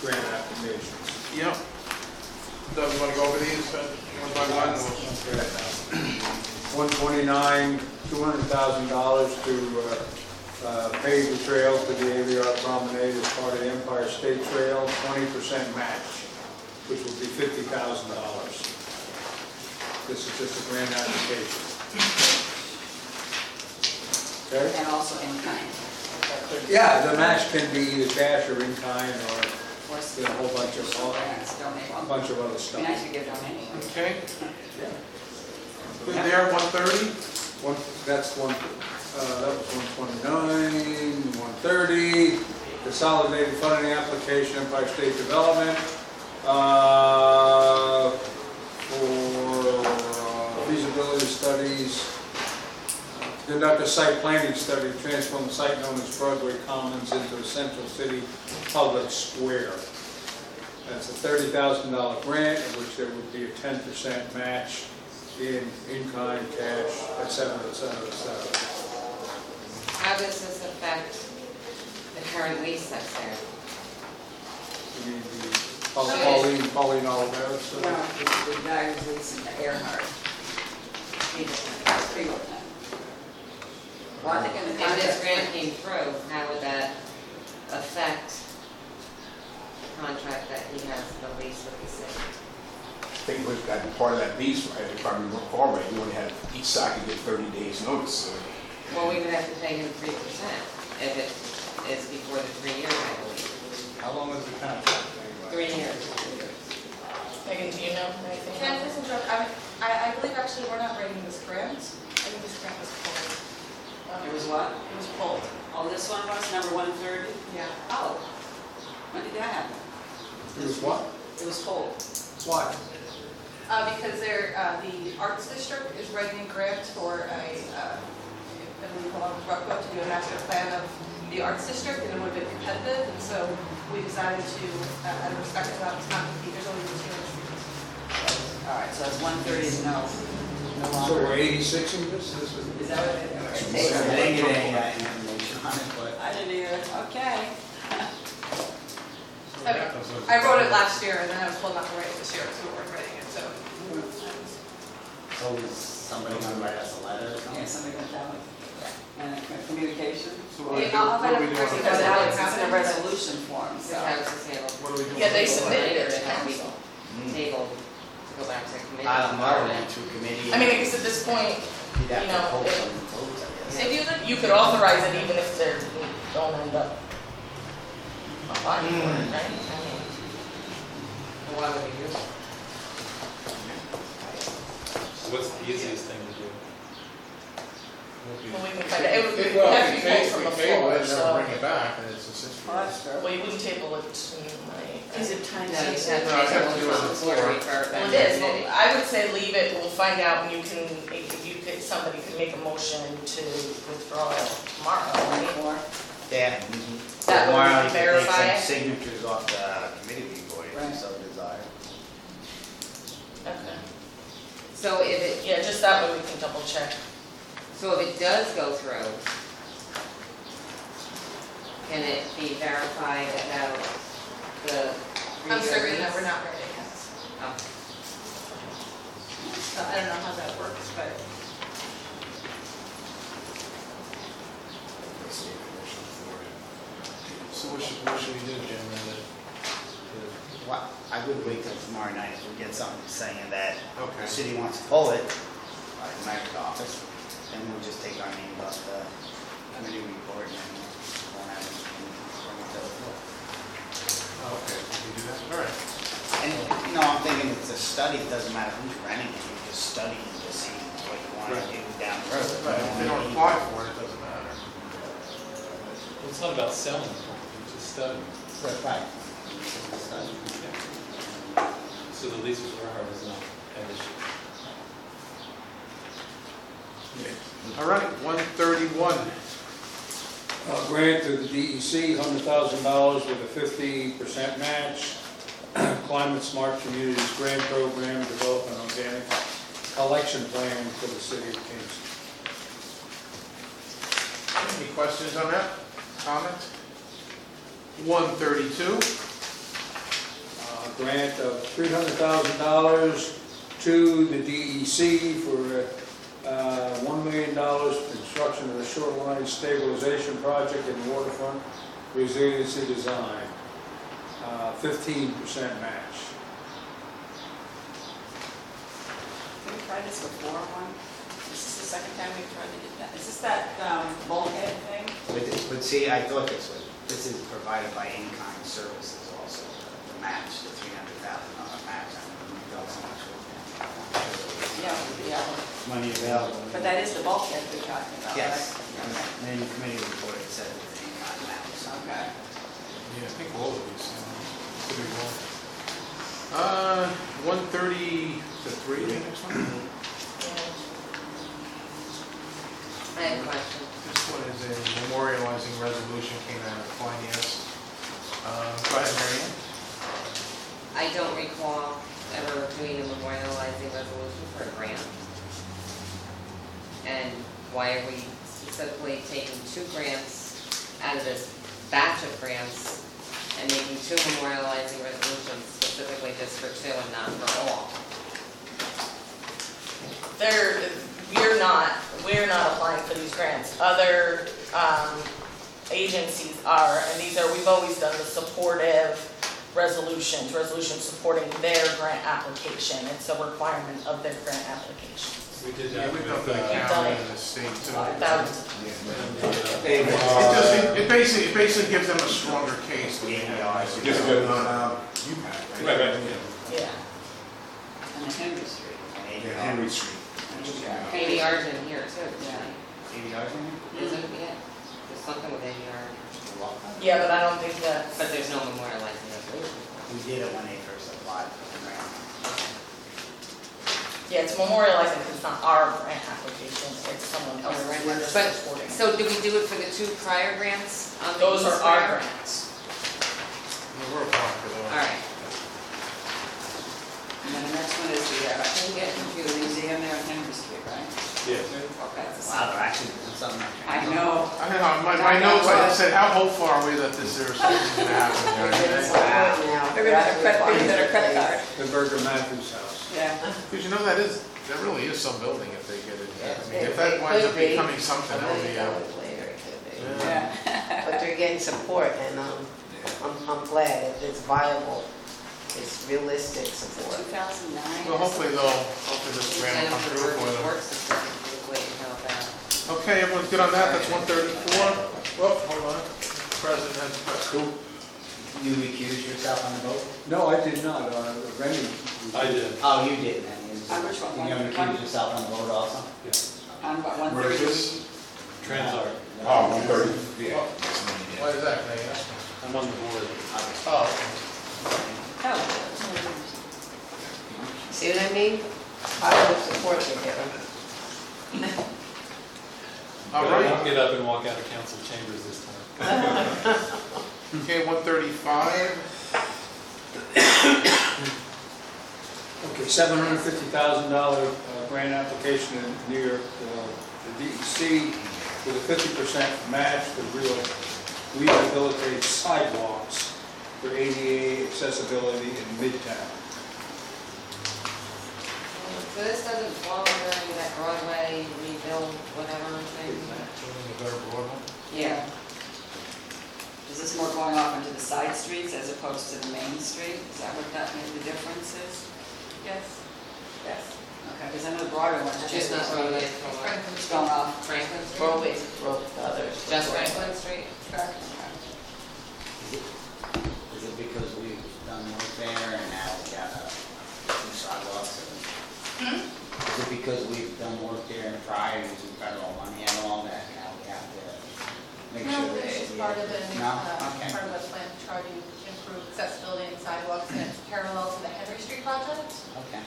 grant applications. Yep. Doug, you want to go over these one by one? 129, $200,000 to pave the trail to the AVR Promenade as part of the Empire State Trail, 20% match, which will be $50,000. This is just a grant application. Okay? And also in kind. Yeah, the match can be either cash or in kind or Or a whole bunch of other Be stuff. nice to give donation. Okay. Yeah. Good there, 130. That was 129, 130. Consolidated funding application, Empire State Development for feasibility studies. Conduct a site planning study to transform the site known as Broadway Commons into a Central City Public Square. That's a $30,000 grant, in which there would be a 10% match in-kind, cash, et cetera, et cetera, et cetera. How does this affect the current lease that's there? You need the Pauline Olivera. No, the guy who's leasing the Earhart. Well, I think in the If this contract, grant came through, how would that affect the contract that he has, the lease with the city? I think with that part of that lease, if I recall right, you only had, each side could get 30 days notice. So. Well, we would have to pay him 3% if it is before the 3 years, I believe. How long is the contract? 3 years. Megan, do you know anything? Can I please interrupt? I believe actually we're not writing this grant. I think this grant was pulled. it was what? It was pulled. Oh, this one was number 130? Yeah. Oh, when did that happen? It was what? It was pulled. Why? Because the Arts District is writing a grant for I believe along with Rocco to do a master plan of the Arts District, and it would have been competitive, and so we decided to, out of respect to that, not compete. There's only 2 students. All right, so it's 130 is no So longer. we're 86ing this? Is that what it is? I didn't get any information on it, but I didn't either. Okay. I wrote it last year, and then I was told not to write it this year, so we weren't writing it, so. so is somebody going to write us a letter or something? Yeah, somebody got that one. And communication. So what do we do? I'll What find do out we do? the on person the- Because how it's it in a resolution form, The so. house is able, What do we do? Yeah, they on the- submitted it to to have council. table to go back to committee. I don't know, went to committee. I mean, I guess at this point, You'd have you to know, post if- some votes, I guess. If you look, you could authorize it even if they don't end up applying for it, right? I mean, Why would we do that? What's the easiest thing to do? well, we can find out, it would be, Well, have to we be pulled from table the it, floor, never so. bring it back, and it's just history. Oh, that's true. Well, you wouldn't table it tonight. Is it time No, you sensitive? said No, I have to do it on the floor before. refer it back Well, to it is, committee. well, I would say leave it, we'll find out, and you can, if you could, somebody could make a motion to withdraw it tomorrow, right? Or, Yeah. That way we Tomorrow, can you take verify some it. signatures off the committee report if you Right. so desire. Okay. So if it, Yeah, just that way we can double check. so if it does go through, can it be verified about the 3 I'm year certain that lease? we're not writing it. Oh. So I don't know how that works, but. So what should we do, Jim? Well, I would wait till tomorrow night if we get something saying that Okay. the city wants to pull it, like the mayor's office, then we'll just take our name off the committee report and then we'll have it bring it to the floor. Okay, we can do that, all right. And, you know, I'm thinking it's a study, it doesn't matter who's renting it, you're just studying to see what you want to do down the road. Right, if they don't apply for it, it doesn't matter. Well, it's not about selling, it's just studying. Right. So the lease with Earhart is not an issue. All right, 131. Grant to the DEC, $100,000 with a 50% match. Climate Smart Communities Grant Program, develop an organic collection plan for the city of Kingston. Any questions on that? Comments? 132. grant of $300,000 to the DEC for $1 million for construction of the shoreline stabilization project and waterfront resiliency design. 15% match. Have we tried this before, one? This is the second time we've tried to do that. Is this that bulkhead thing? But see, I thought this is provided by in-kind services also, the match, the $300,000 match, I mean, we felt so much with that. Yeah. Money available. But that is the bulkhead we're talking about, right? Yes, and then the committee report it said it's in-kind match. Okay. Yeah, I think all of these, could be wrong. 130 to 3, the next one? I have a question. This one is a memorializing resolution, came out of finance. Go ahead, Mary Ann. I don't recall ever doing a memorializing resolution for a grant. And why are we specifically taking 2 grants out of this batch of grants and making 2 memorializing resolutions specifically just for 2 and not for all? We're not applying for these grants. Other agencies are, and we've always done the supportive resolutions supporting their grant application. It's a requirement of their grant application. We did Yeah, that we've with, done for the county and the state too. It basically gives them a stronger case than we have. Just go on, UPAC, right? Right. Yeah. And the Henry Street. Yeah, Henry Street. ADR's in here too. Yeah. ADR's in it? Isn't it? Yeah. There's something with ADR. Yeah, but I don't think that. But there's no memorializing resolution. We did it when they first applied for the grant. Yeah, it's memorializing because it's not our grant application, it's someone Oh, else's. right. We're just But, supporting. so do we do it for the 2 prior grants? on the Those are East our Square? grants. Yeah, we're applying for those. All right. And then the next one is the museum there on Henry Street, right? yeah. Okay. Wow, they're actually doing something. I know. I don't know, my notes, I said, how hopeful are we that this, there's something gonna happen there today? Maybe better credit card. The Burger Matthews house. Yeah. Because you know, that really is some building if they get it. I mean, if that winds up becoming something, that would be, Later, it could be. yeah. Yeah. But they're getting support, and I'm glad that it's viable, it's realistic support. 2009. Well, hopefully this grant will come through for them. Works system, wait, how about? Okay, everyone's good on that, that's 134. Well, hold on. President has a question. You recused yourself on the vote? No, I did not. Rennie. I did. Oh, you did then. On which one? You recused yourself on the vote also? On what, 130? Where is this? Transart. Oh, 130, yeah. Why is that, can I ask? I'm on the board. Oh, Oh. See what I mean? I will support you, Kevin. all But I won't right. get up and walk out of council chambers this time. Okay, 135. Okay, $750,000 grant application in New York, the DEC with a 50% match to rehabilitate sidewalks for ADA accessibility in Midtown. So this doesn't fall under any of that Broadway rebuild, whatever thing? Building a better Broadway. Yeah. Is this more going off into the side streets as opposed to the main street? Is that what that maybe the difference is? Yes. Yes. Okay, because I know the broader one's Just not Broadway. It's going off. Franklin Street? Broadway, others. Just Franklin Street? Correct. Is it because we've done work there and now we got some sidewalks? Is it because we've done work there and prior using federal money and all that, now we have to make sure No, that this it's... is part of the, No? Okay. part of the plan to try to improve accessibility and sidewalks, and it's parallel to the Henry Street project. Okay.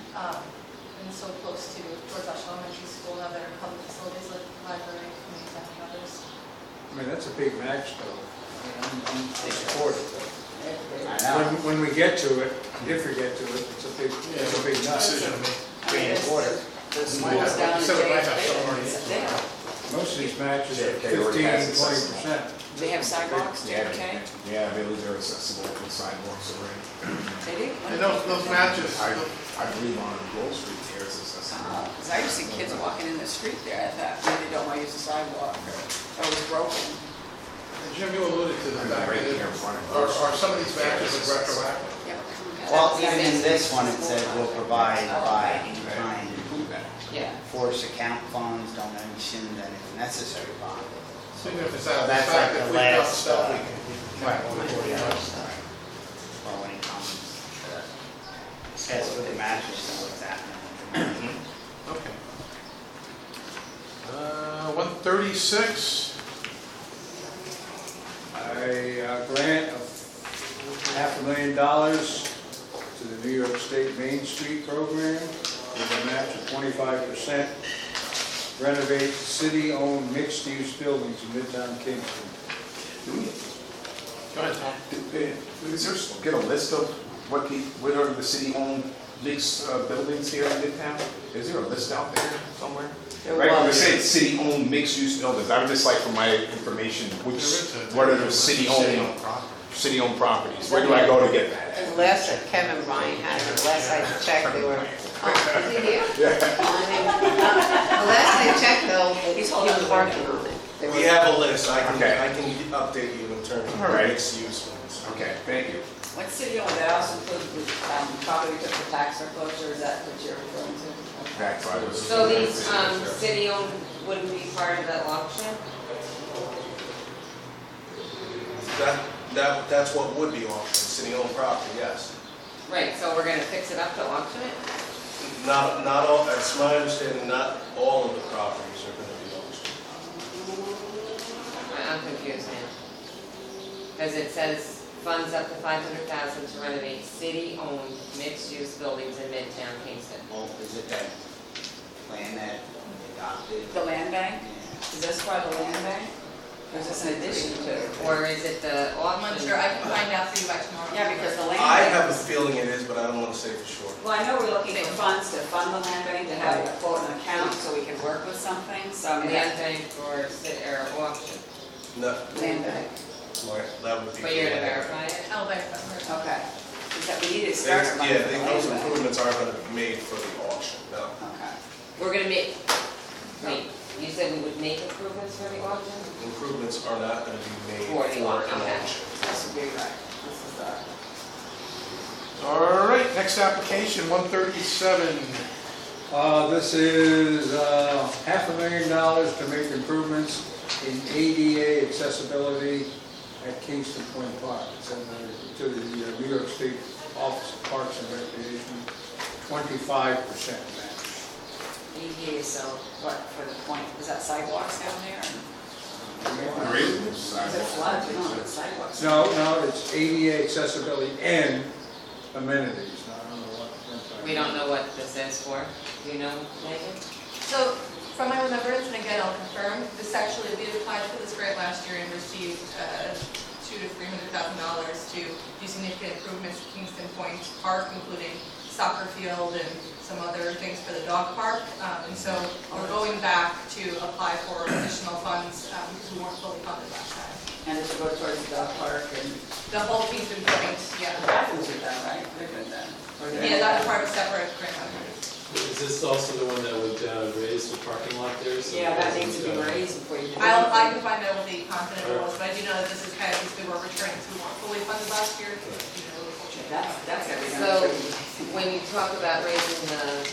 And so close to George Washington Elementary School and other public facilities like the library, community center, and others. I mean, that's a big match, though. I mean, I'm supportive of it. I know. When we get to it, if we get to it, it's a big nut. Decision to make. I mean, Important. The schools down in So it might have James some already. Bay, it's there. Most of these matches are JFK already 15, has 20%. They have sidewalks, Yeah, JFK? yeah, I believe they're accessible with sidewalks already. They do? And those matches, I believe on Wall Street there is accessible. Because I used to see kids walking in the street there, I thought, maybe they don't want to use the sidewalk, or it was broken. Jim, you alluded to the fact Right that here in front of are us. some of these matches retroactive? Yeah. Well, even in this one, it said will provide by any kind, Yeah. force account funds, donations, anything necessary bond. So even if it's out of the That's fact like that the we've done last, stuff, we can Right. count on it. Well, when it comes to test with the mattress and what's happening. Okay. 136, A grant of $500,000 to the New York State Main Street Program with a match of 25%. Renovate city-owned mixed-use buildings in Midtown Kingston. go ahead, Tom. Is there, get a list of what are the city-owned mixed buildings here in Midtown? Is there a list out there somewhere? Right, when we say city-owned mixed-use buildings, I would just like for my information, what are the city-owned properties? Where do I go to get that? The last that Kevin Ryan had, the last I checked, they were, is he here? Yeah. The last I checked though, he was working on it. They We were- have a list, I can Okay. update you in terms All of right. mixed use ones. Okay, thank you. What city owned that also includes the property took the tax surplus, or is that what you're referring to? That's why I was. So these, city-owned wouldn't be part of the auction? That's what would be auctioned, city-owned property, yes. Right, so we're gonna fix it up to auction it? Not all, it's my understanding, not all of the properties are gonna be auctioned. I'm confused now. Because it says funds up to 500,000 to renovate city-owned mixed-use buildings in Midtown Kingston. Well, is it that plan that adopted? The land bank? Yeah. Is this part of the land bank? Or is this in addition to? Or is it the I'm auction? unsure, I can find out for you by tomorrow. Yeah, because the land I bank. have a feeling it is, but I don't wanna say for sure. Well, I know we're looking for funds to fund the land bank, to have a quote an account so we can work with something, so I mean, Land that's bank or auction? No, land bank. that would be. But you're gonna verify it? I'll verify first. Okay. Is that we need to start There's- money Yeah, for the those land bank. improvements aren't gonna be made for the auction, no. Okay. We're gonna make, wait, you said we would make improvements for the auction? Improvements are not gonna be made For for the an auction. auction. This would be right. This is the. All right, next application, 137. This is $500,000 to make improvements in ADA accessibility at Kingston Point Park. It's to the New York State Office of Parks and Recreation, 25% match. EDA, so what, for the point, is that sidewalks down there? There is no Is it sidewalk. flood? No, it's sidewalks. No, it's ADA accessibility and amenities. I don't know what. We don't know what this is for. Do you know, Megan? So, from my remembrance, and again, I'll confirm, this actually, we applied for this grant last year and received $200,000 to $300,000 to do significant improvements to Kingston Point Park, including soccer field and some other things for the dog park. And so we're going back to apply for additional funds because we weren't fully funded last time. And it's to go towards the dog park and The whole Kingston Point, yeah. the bathrooms are done, right? They're good then. Or they're- Yeah, that's part of a separate grant. Is this also the one that would raise the parking lot there? So Yeah, that it needs to be doesn't, raised before you do I anything. can find out what the content it was, but I do know that this is kind of, because we were returning to weren't fully funded last year. That's everything. So, when you talk about raising the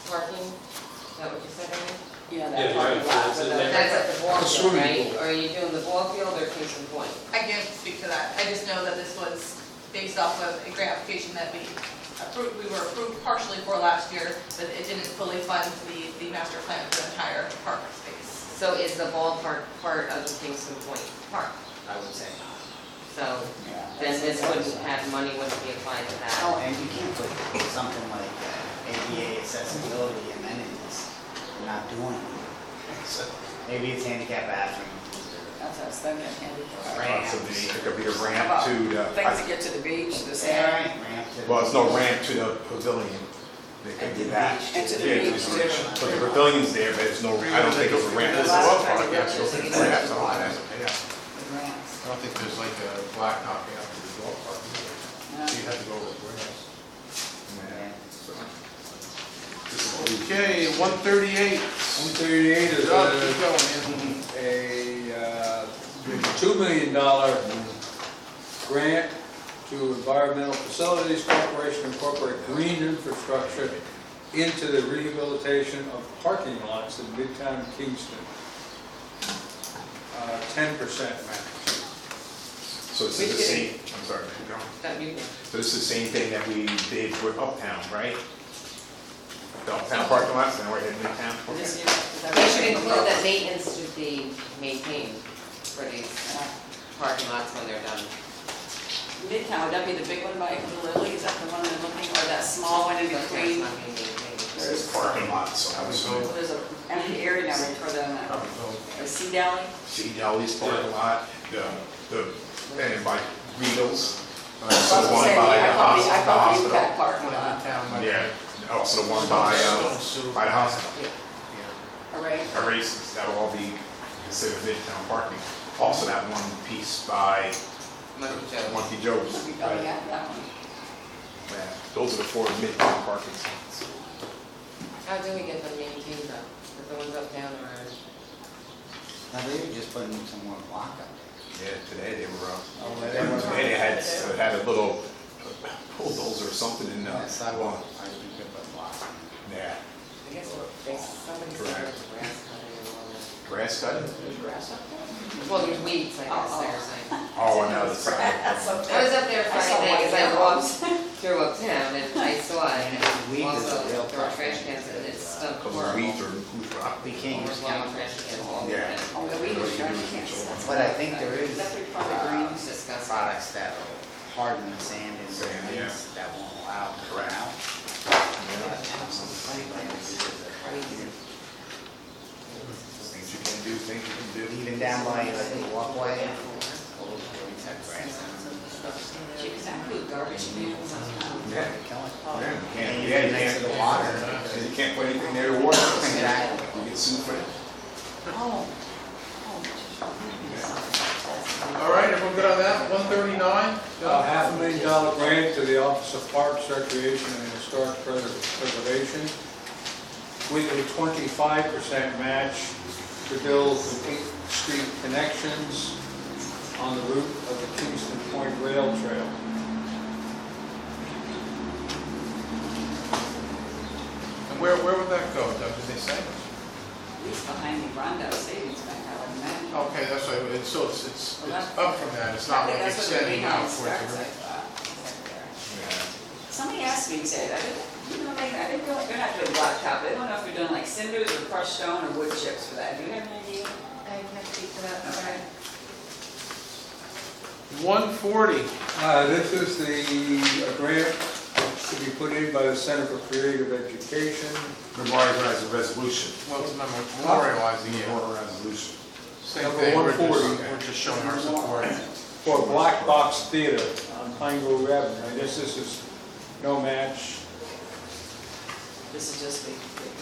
parking, is that what you said, Amy? Yeah, Yeah, that parking right, lot. so with it's the- That's at the ball The field, swimming right? pool. Or are you doing the ball field or Kingston Point? I can't speak to that. I just know that this was based off of a grant application that we were approved partially for last year, but it didn't fully fund the master plan for the entire park space. So is the ballpark part of the Kingston Point Park? I would say. So Yeah. then this wouldn't have, money wouldn't be applied to that. Oh, and you can't put something like ADA accessibility amenities, you're not doing it. So maybe it's handicap bathrooms That's what I was thinking, handicap. or ramps. It could be a How ramp about to things to the, get to the beach, the Yeah, sand. right, ramp to. well, it's no ramp to the pavilion. They could do that. And to the Yeah, beach, to the beach. too. But the pavilion's there, but it's no, I don't think it's a ramp. There's a walk park, yeah, so it's It's ramps a on water. that, yeah. The ramps. I don't think there's like a blacktopping up to the dog park either. So you have to go over the ramps. Okay, 138. 138 is Doug, keep going, man. a $2 million grant to Environmental Facilities Corporation to incorporate green infrastructure into the rehabilitation of parking lots in Midtown Kingston. 10% match. So this is the same, I'm sorry, no. That you can. So this is the same thing that we did with Uptown, right? The Uptown parking lots, now we're heading Midtown. This year, is that They right? should include that maintenance should be maintained for these parking lots when they're done. Midtown, would that be the big one by the Lily? Is that the one I'm looking, or that small one in But that's between? not being maintained. This is parking lots, so I was So- Well, there's an empty area now right for them, a sea deli. see Deli's parking lot, and by Regal's. I was So the gonna one say, by I the thought the hospital. impact parking lot. Midtown, like- Yeah, also the one by the hospital. Yeah. All right. Erases, that'll all be considered Midtown parking. Also that one piece by Monkey Joe. Monkey Joe's. Oh, yeah, that one. Yeah, those are the 4 Midtown parking spots. How do we get them maintained though? If the ones up down are, Now they were just putting some more block up there. Yeah, today they were, Oh, today they had a little bulldozer or something in the Sidewalk, I think they put block. Yeah, I guess, somebody said Correct. there's grass cutting and all that. grass cutting. There's grass up there. Well, there's weeds, I guess, they were saying. Oh, I know, the side. That's up there. I was up there I saw Friday night, 'cause I white walked arrows. through uptown and I saw it, And and weed is a also real there were problem. trash cans and it stunk Because the horrible. weeds are who's rock. We can't use Overflowing chemicals. trash cans all over Yeah. it. Oh, the weed is trash cans. That's But I think there is That's pretty probably green. It's disgusting. products that will harden the sand and Sand, yeah. weeds that won't allow it to run out. Things you can do, things you can do. Even down by the walkway. Chickens and food, garbage cans. Yeah. Oh. Yeah, And you can't, next to the water. and you can't put anything near the water. Exactly. You get sued for it. Oh. All right, everyone good on that? 139? $500,000 grant to the Office of Parks, Recreation, and Historic Preservation with a 25% match to build complete street connections on the route of the Kingston Point Rail Trail. And where would that go, Doug, did they say? At least behind the Rondo Savings Bank, I would imagine. Okay, that's right, so it's Well, that's- up from that, it's not like I think that's what the extending out greenhouse towards starts, the. I thought. Somebody asked me, said, I didn't feel like they're not doing blacktop. They don't know if they're doing like cinders or crushed stone or wood chips for that. Do you have any idea? I can't speak to that. Okay. 140. This is the grant to be put in by the Center for Creative Education. Memorialize the resolution. Well, it's memorializing it. Resolution. Same Number thing, 140. we're just showing our support. For Black Box Theater on Pine Grove Avenue. I guess this is no match. This is just,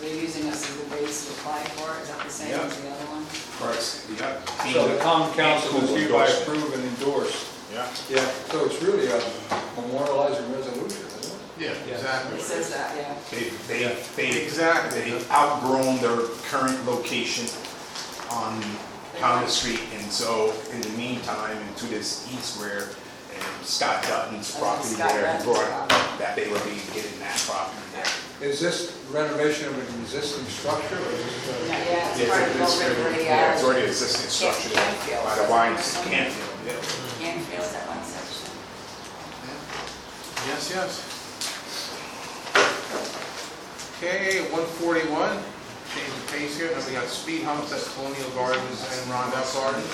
they're using us as a base to apply for it. Is that the same as the other one? First, yeah. So the common council is hereby approved and endorsed. Yeah. Yeah, so it's really a memorializing resolution, isn't it? Yeah, exactly. It says that, yeah. Exactly. They've outgrown their current location on Caucus Street, and so in the meantime, into this east where Scott Dutton's property Scott there, Dutton's brought property. that they will be getting that property there. Is this renovation of an existing structure or is this? Yeah, it's Yeah, part of the it's already, yeah, it's already existing structure there Canfield. by the Wines Canfield, yeah. Canfield, is that one section? Yes, yes. Okay, 141, change the pace here, now we got speed humps at Colonial Gardens and Rondout Gardens.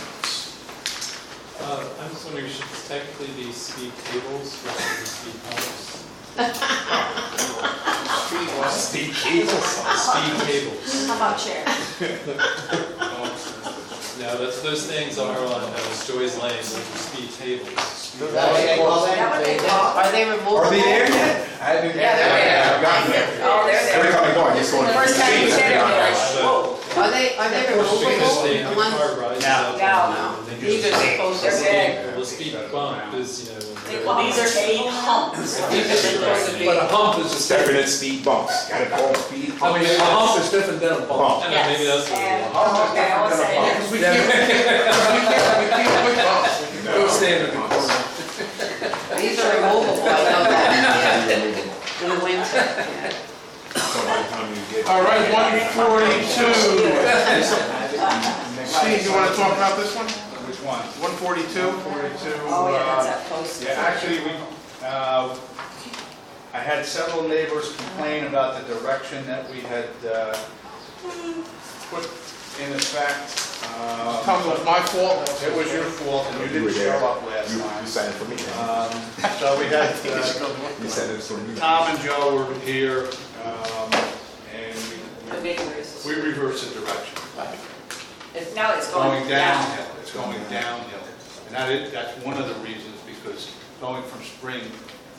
I'm just wondering, should this technically be speed tables versus speed humps? Speed what? Steve Cables. Speed tables. How about chair? No, those things are on Joy's Lane, those are speed tables. Is that what they call Is that what they call? Are they removable? Are they there yet? I haven't. Yeah, they're there. I've gotten there. Oh, they're Every there. time I go, I just go. The first time you said it, you're like, whoa. Are they removable? Because the The ones- car rises No. up. No, and these are supposed, they're big. Well, the speed bump is, you know. They when call These are speed humps. But a hump is a Separate speed bumps. Got it called speed I mean, bumps. a hump is different than a bump. Bump. I don't know, maybe that's what it And, is. oh, okay, I was saying. Because we can't put bumps. We can Go stand in the corner. These are removable, I know that. In the winter, yeah. So by the time you get. All right, 142. Steve, you want to talk about this one? Which one? 142? Oh, yeah, that's that post. Yeah, actually, I had several neighbors complain about the direction that we had put in effect. Tell me it was my fault. It was your fault, and you You were didn't there. show up last You time. signed it for me. So we had, You said it for me. Tom and Joe were here, and The big versus. we reversed the direction. Now it's going Going down. downhill, it's going downhill. And that's one of the reasons, because going from spring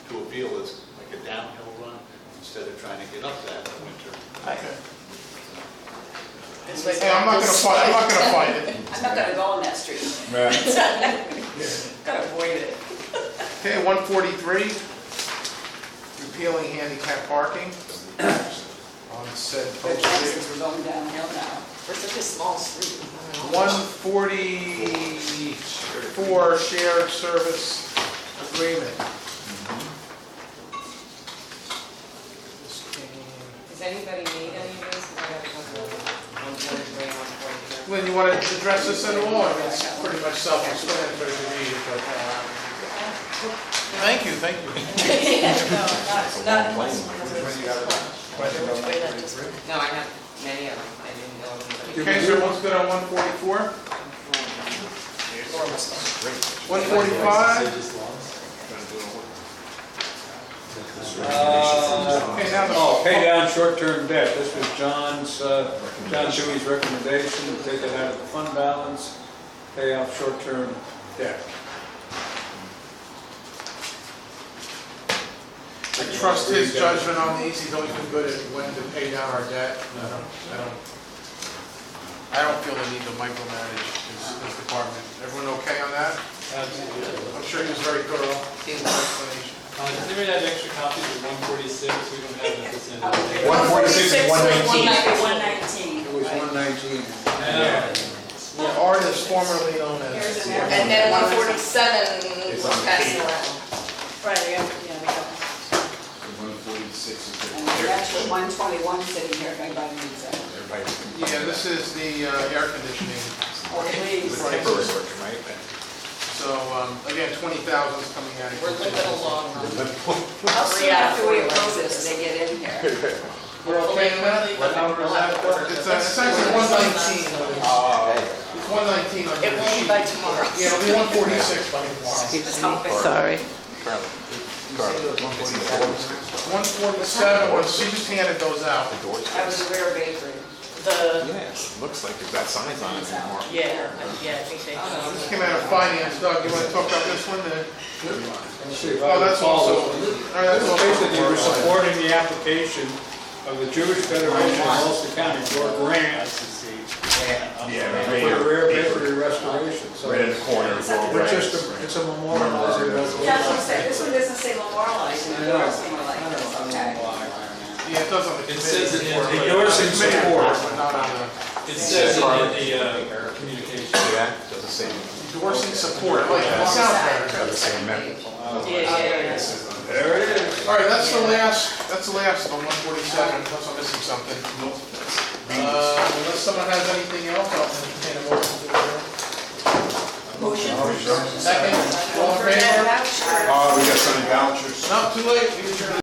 to Avila is like a downhill run, instead of trying to get up that in the winter. Hey, I'm not gonna fight it. I'm not gonna go on that street. Gotta avoid it. Okay, 143. Repealing handicap parking on said The post. chances we're going downhill now. For such a small street. 144 shared service agreement. Does anybody need any of this? Because I got a couple of them. 143, 142. Lynn, you want to address this at all? I mean, it's pretty much self-explanatory to read it, but. Thank you. No, not unless. No, I have many of them. I didn't know if anybody. Okay, so everyone's good on 144? 145? Okay, now Oh, pay down short-term debt. This was John Dewey's recommendation to take it out of the fund balance, pay off short-term debt. I trust his judgment on these. He's always been good at when to pay down our debt. I don't feel the need to micromanage his department. Everyone okay on that? Absolutely. I'm sure he was very thorough in his explanation. Does anybody have extra copies of 146? We don't have it at this end of the day. 146 and 119. 119. It was 119. Yeah. Yeah, Art is formerly known Here's as. an error. And then 147 It's was on the passed page. around. Right, yeah, we go. 146 is And there's actually 121 sitting here if anybody needs that. Yeah, this is the air conditioning. Oh, please. Temporary work, right? So, again, 20,000 is coming out of. We're limping along. How soon after we approve this, they get in here? We're okay on that? What number is that? It's actually 119. It's 119 on the It won't be sheet. by tomorrow. Yeah, it'll be 146 by tomorrow. Sorry. 147, well, she just handed those out. That was a rare bakery. Yes, looks like there's got signs on it anymore. Yeah, I think they. This came out of finance. Doug, you want to talk about this one? Let's see if I Oh, that's also, recall. all right, that's also. Basically, we're supporting the application of the Jewish Federation of Ulster County for a grant Yeah, for the rare bakery restoration. So right in the corner. it's a memorializing resolution. Yeah, that's what I'm saying, this one doesn't say memorialized, I know. it's more like this, okay. Yeah, it does on the It committee. says it in the, Endorsing support. But not on the, it says it in the communication. Yeah, doesn't say. endorsing support. Like, that sounds better. Doesn't say amendment. Yeah. There it is. All right, that's the last on 147, unless I'm missing something. Unless someone has anything else, I'll entertain a motion to adjourn. Motion. Second, all in favor? Oh, we got some vouchers. Not too late, we adjourn.